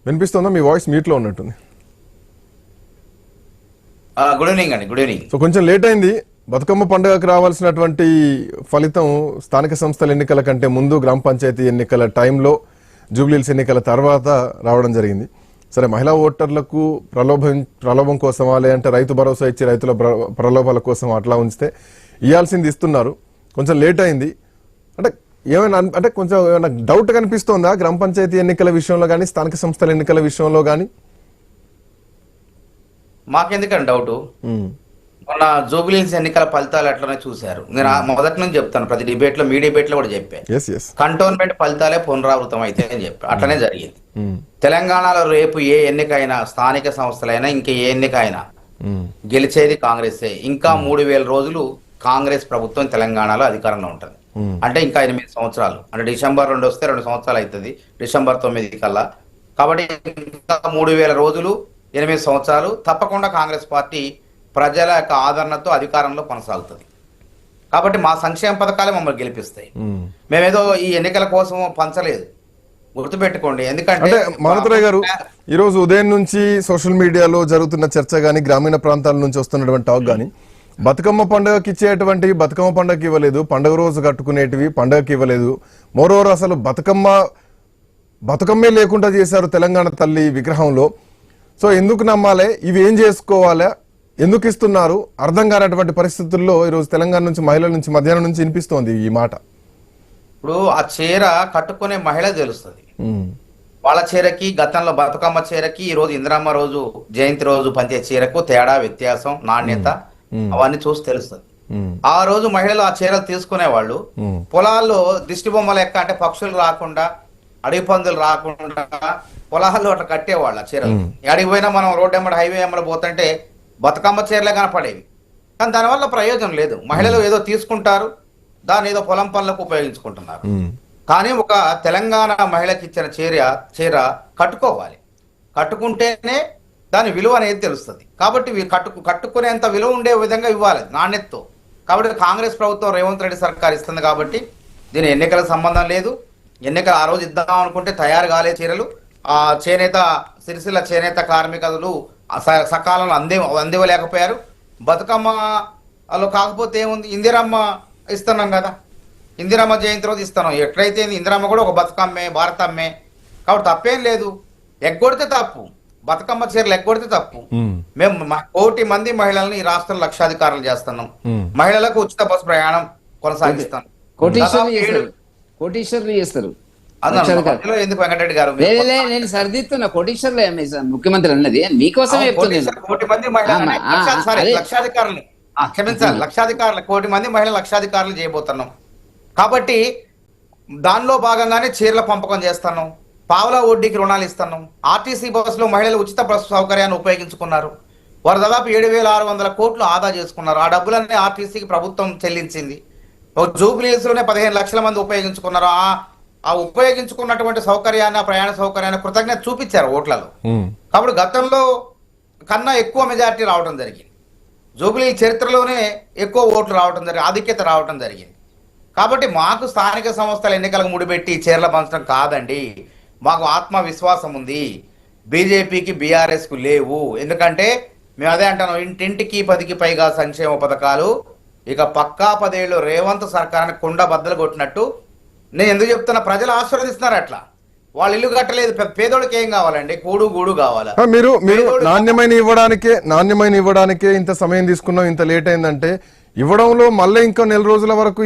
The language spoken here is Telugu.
వినిపిస్తుందా? మీ వాయిస్ మ్యూట్ లో ఉన్నట్టుంది. గుడ్ ఈవినింగ్ అండి. Good evening. సో కొంచెం లేట్ అయింది. బతుకమ్మ పండుగకు రావాల్సినటువంటి ఫలితం స్థానిక సంస్థల ఎన్నికల కంటే ముందు గ్రామ పంచాయతీ ఎన్నికల టైంలో, జూబ్లీహిల్స్ ఎన్నికల తర్వాత రావడం జరిగింది. సరే, మహిళా ఓటర్లకు ప్రలోభం కోసమా, లేదంటే రైతు భరోసా ఇచ్చి రైతుల ప్రలోభాల కోసం అట్లా ఉంచితే ఇవ్వాల్సింది ఇస్తున్నారు. కొంచెం లేట్ అయింది అంటే ఏమైనా అంటే కొంచెం ఏమైనా డౌట్ కనిపిస్తోందా గ్రామ పంచాయతీ ఎన్నికల విషయంలో కానీ, స్థానిక సంస్థల ఎన్నికల విషయంలో కానీ? మాకెందుకండి డౌట్? మొన్న జూబ్లీహిల్స్ ఎన్నికల ఫలితాలు ఎట్లనే చూశారు. నేను మొదటి నుంచి చెప్తాను, ప్రతి డిబేట్ లో, మీ డిబేట్ లో కూడా చెప్పాను, కంటోన్మెంట్ ఫలితాలే పునరావృతం అయితే అని చెప్పి అట్లనే జరిగింది. తెలంగాణలో రేపు ఏ ఎన్నికైనా, స్థానిక సంస్థలైనా ఇంకా ఏ ఎన్నికైనా గెలిచేది కాంగ్రెసే. ఇంకా 3000 రోజులు కాంగ్రెస్ ప్రభుత్వం తెలంగాణలో అధికారంలో ఉంటుంది. అంటే ఇంకా 8 సంవత్సరాలు, అంటే డిసెంబర్ 2 వస్తే 2 సంవత్సరాలు అవుతుంది, డిసెంబర్ 9 కల్లా. కాబట్టి ఇంకా 3000 రోజులు, 8 సంవత్సరాలు తప్పకుండా కాంగ్రెస్ పార్టీ ప్రజల యొక్క ఆదరణతో అధికారంలో కొనసాగుతుంది. కాబట్టి మా సంక్షేమ పథకాలే మమ్మల్ని గెలిపిస్తాయి. మేమేదో ఈ ఎన్నికల కోసం పంచలేదు, గుర్తుపెట్టుకోండి. ఎందుకంటే మానవరాయ్ గారు, ఈ రోజు ఉదయం నుంచి సోషల్ మీడియాలో జరుగుతున్న చర్చ గానీ, గ్రామీణ ప్రాంతాల నుంచి వస్తున్నటువంటి టాక్ గానీ, బతుకమ్మ పండుగకి ఇచ్చేటువంటి బతుకమ్మ పండుగకి ఇవ్వలేదు, పండుగ రోజు కట్టుకునేటివి పండుగకి ఇవ్వలేదు. మోరోవర్ అసలు బతుకమ్మే లేకుండా చేశారు తెలంగాణ తల్లి విగ్రహంలో. సో ఎందుకు నమ్మాలి? ఇవి ఏం చేసుకోవాలా? ఎందుకు ఇస్తున్నారు? అర్థం కానటువంటి పరిస్థితుల్లో ఈరోజు తెలంగాణ నుంచి, మహిళల నుంచి మధ్యాహ్నం నుంచి వినిపిస్తోంది ఈ మాట. ఇప్పుడు ఆ చీర కట్టుకునే మహిళ తెలుస్తుంది. వాళ్ళ చీరకి, గతంలో బతుకమ్మ చీరకి, ఈ రోజు ఇందిరమ్మ రోజు జయంతి రోజు పంచే చీరకు తేడా, వ్యత్యాసం, నాణ్యత అవన్నీ చూసి తెలుస్తుంది. ఆ రోజు మహిళలు ఆ చీరలు తీసుకునేవాళ్ళు పొలాల్లో దిష్టి బొమ్మ లెక్క, అంటే పక్షులు రాకుండా, అడవి పందులు రాకుండా పొలాల్లో అట్లా కట్టేవాళ్ళు ఆ చీరలు. అడిగి పోయినా మనం రోడ్డు ఎమ్మడి, హైవే ఎమ్మడి పోతుంటే బతుకమ్మ చీరలే కనపడేవి. కానీ దానివల్ల ప్రయోజనం లేదు. మహిళలు ఏదో తీసుకుంటారు, దాన్ని ఏదో పొలం పనులకు ఉపయోగించుకుంటున్నారు. కానీ ఒక తెలంగాణ మహిళకి ఇచ్చిన చీర కట్టుకోవాలి, కట్టుకుంటేనే దాని విలువ అనేది తెలుస్తుంది. కాబట్టి కట్టుకునేంత విలువ ఉండే విధంగా ఇవ్వాలి, నాణ్యతతో. కాబట్టి కాంగ్రెస్ ప్రభుత్వం, రేవంత్ రెడ్డి సర్కార్ ఇస్తుంది. కాబట్టి దీని ఎన్నికలకు సంబంధం లేదు. ఎన్నికలు ఆ రోజు ఇద్దాం అనుకుంటే తయారు కాలే చీరలు. ఆ చేనేత, సిరిసిల్ల చేనేత కార్మికులు సకాలంలో అందివ్వలేకపోయారు. బతుకమ్మలో కాకపోతే ఏముంది, ఇందిరమ్మ ఇస్తున్నాం కదా, ఇందిరమ్మ జయంతి రోజు ఇస్తున్నాం. ఎట్లయితే ఇందిరమ్మ కూడా ఒక బతుకమ్మే, భారతమ్మే. కాబట్టి తప్పేం లేదు. ఎగ్గొడితే తప్పు, బతుకమ్మ చీరలు ఎగ్గొడితే తప్పు. మేము 1 కోటి మంది మహిళలను ఈ రాష్ట్రంలో లక్షాధికారులు చేస్తున్నాం. మహిళలకు ఉచిత బస్సు ప్రయాణం కొనసాగిస్తాం. కోటీశ్వర్లు చేస్తారు. ఎందుకు వెంకటరెడ్డి గారు? నేను సరిదిస్తున్నా, కోటీశ్వర్లు ముఖ్యమంత్రి అన్నది మీకోసమే చెప్తున్నాను. 1 కోటి మంది లక్షాధికారులు, క్షమించాలి, లక్షాధికారులు, 1 కోటి మంది మహిళలు లక్షాధికారులు చేయబోతున్నాం. కాబట్టి దానిలో భాగంగానే చీరల పంపకం చేస్తున్నాం, పావలా వడ్డీకి రుణాలు ఇస్తున్నాం. ఆర్టీసీ బస్సులో మహిళలు ఉచిత బస్సు సౌకర్యాన్ని ఉపయోగించుకున్నారు. వారు దాదాపు 7,600 కోట్లు ఆదా చేసుకున్నారు. ఆ డబ్బులన్నీ ఆర్టీసీకి ప్రభుత్వం చెల్లించింది. జూబ్లీహిల్స్ లోనే 15 లక్షల మంది ఉపయోగించుకున్నారు. ఆ ఉపయోగించుకున్నటువంటి సౌకర్యాన్ని, ప్రయాణ సౌకర్యాన్ని కృతజ్ఞత చూపించారు ఓట్లలో. కాబట్టి గతంలో కన్నా ఎక్కువ మెజారిటీ రావడం జరిగింది. జూబ్లీహిల్స్ చరిత్రలోనే ఎక్కువ ఓట్లు రావడం జరిగింది, ఆధిక్యత రావడం జరిగింది. కాబట్టి మాకు స్థానిక సంస్థల ఎన్నికలకు ముడిపెట్టి చీరల పంచడం కాదండి. మాకు ఆత్మవిశ్వాసం ఉంది. బీజేపీకి, బీఆర్ఎస్కు లేవు. ఎందుకంటే మేము అదే అంటాను, ఇంటింటికి 10కి పైగా సంక్షేమ పథకాలు. ఇక పక్కా 10 ఏళ్ళు రేవంత్ సర్కార్ని కుండ బద్దలు కొట్టినట్టు. నేను ఎందుకు చెప్తున్నా, ప్రజలు ఆశీర్వదిస్తున్నారు. అట్లా వాళ్ళు ఇల్లు కట్టలేదు, పేదోడికి ఏం కావాలండి? గూడు కావాలా? మీరు నాణ్యమైన ఇవ్వడానికే ఇంత సమయం తీసుకున్నాం, ఇంత లేట్ అయిందంటే ఇవ్వడంలో మళ్ళీ ఇంకా 4 రోజుల వరకు